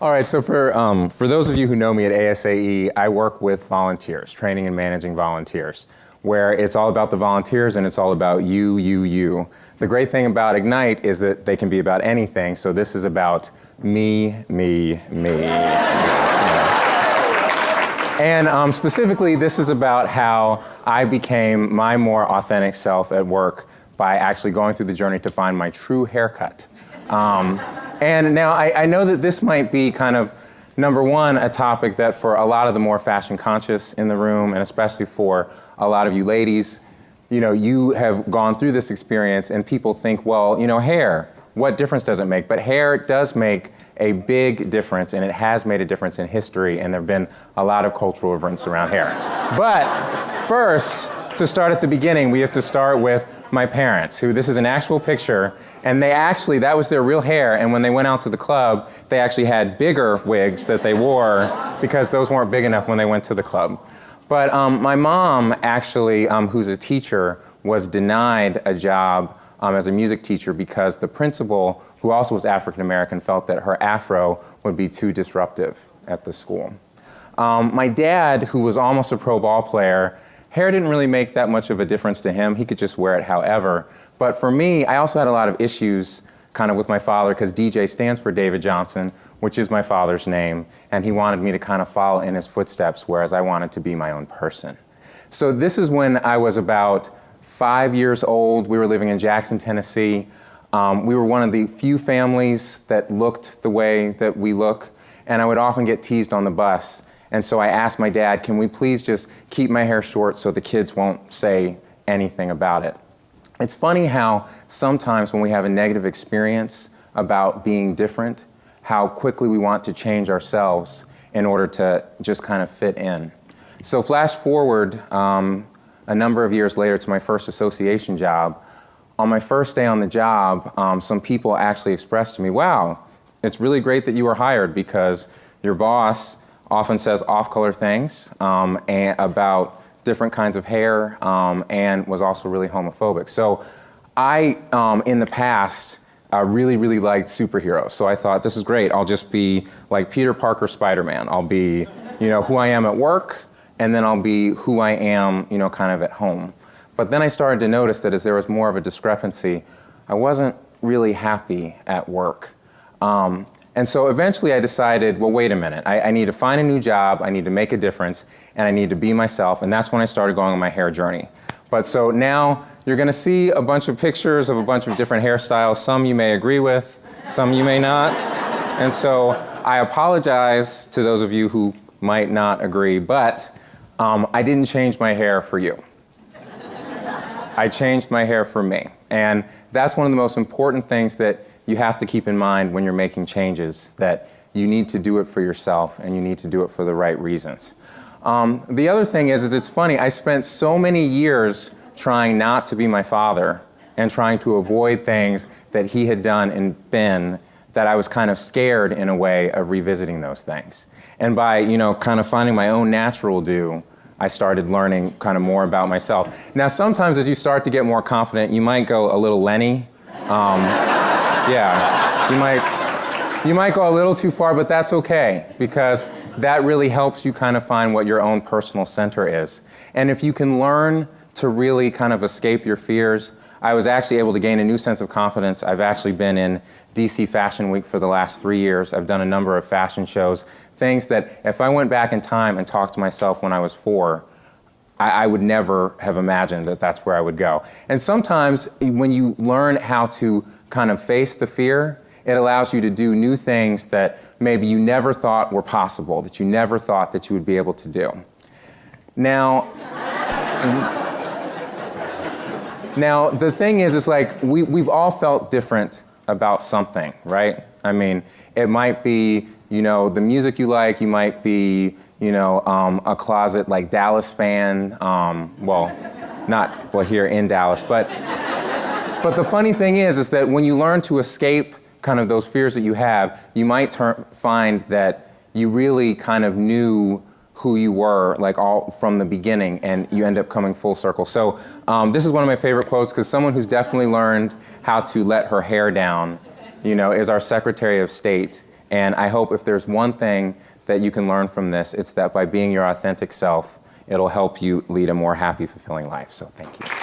All right, so for those of you who know me at ASAE, I work with volunteers, training and managing volunteers, where it's all about the volunteers and it's all about you. The great thing about Ignite is that they can be about anything, so this is about me. And specifically, this is about how I became my more authentic self at work by actually going through the journey to find my true haircut. And now I know that this might be kind of, number one, a topic that for a lot of the more fashion conscious in the room, and especially for a lot of you ladies, you have gone through this experience and people think, well, hair, what difference does it make? But hair does make a big difference, and it has made a difference in history, and there have been a lot of cultural events around hair. But first, to start at the beginning, we have to start with my parents, who this is an actual picture, and that was their real hair, and when they went out to the club, they actually had bigger wigs that they wore because those weren't big enough when they went to the club. But my mom actually, who's a teacher, was denied a job as a music teacher because the principal, who also was African American, felt that her afro would be too disruptive at the school. My dad, who was almost a pro ball player, hair didn't really make that much of a difference to him. He could just wear it however. But for me, I also had a lot of issues kind of with my father because DJ stands for David Johnson, which is my father's name, and he wanted me to kind of follow in his footsteps, whereas I wanted to be my own person. So this is when I was about 5 years old. We were living in Jackson, Tennessee. We were one of the few families that looked the way that we look, and I would often get teased on the bus. And so I asked my dad, can we please just keep my hair short so the kids won't say anything about it? It's funny how sometimes when we have a negative experience about being different, how quickly we want to change ourselves in order to just kind of fit in. So flash forward a number of years later to my first association job. On my first day on the job, some people actually expressed to me, wow, it's really great that you were hired because your boss often says off-color things and about different kinds of hair and was also really homophobic. So I, in the past, really liked superheroes. So I thought, this is great. I'll just be like Peter Parker Spider-Man. I'll be, who I am at work, and then I'll be who I am, kind of at home. But then I started to notice that as there was more of a discrepancy, I wasn't really happy at work. And so eventually I decided, well, wait a minute. I need to find a new job, I need to make a difference, and I need to be myself, and that's when I started going on my hair journey. But so now you're gonna see a bunch of pictures of a bunch of different hairstyles. Some you may agree with, some you may not. And so I apologize to those of you who might not agree, but I didn't change my hair for you. I changed my hair for me. And that's one of the most important things that you have to keep in mind when you're making changes, that you need to do it for yourself and you need to do it for the right reasons. The other thing is it's funny, I spent so many years trying not to be my father and trying to avoid things that he had done and been, that I was kind of scared in a way of revisiting those things. And by, kind of finding my own natural do, I started learning kind of more about myself. Now, sometimes as you start to get more confident, you might go a little Lenny. Yeah, you might go a little too far, but that's okay, because that really helps you kind of find what your own personal center is. And if you can learn to really kind of escape your fears, I was actually able to gain a new sense of confidence. I've actually been in DC Fashion Week for the last 3 years. I've done a number of fashion shows, things that if I went back in time and talked to myself when I was 4, I would never have imagined that that's where I would go. And sometimes when you learn how to kind of face the fear, it allows you to do new things that maybe you never thought were possible, that you never thought that you would be able to do. Now the thing is like we've all felt different about something, right? I mean, it might be, the music you like, you might be, a closet like Dallas fan, not here in Dallas, but the funny thing is that when you learn to escape kind of those fears that you have, you might find that you really kind of knew who you were, like all from the beginning, and you end up coming full circle. So this is one of my favorite quotes, because someone who's definitely learned how to let her hair down, is our Secretary of State, And I hope if there's one thing that you can learn from this, it's that by being your authentic self, it'll help you lead a more happy, fulfilling life. So thank you.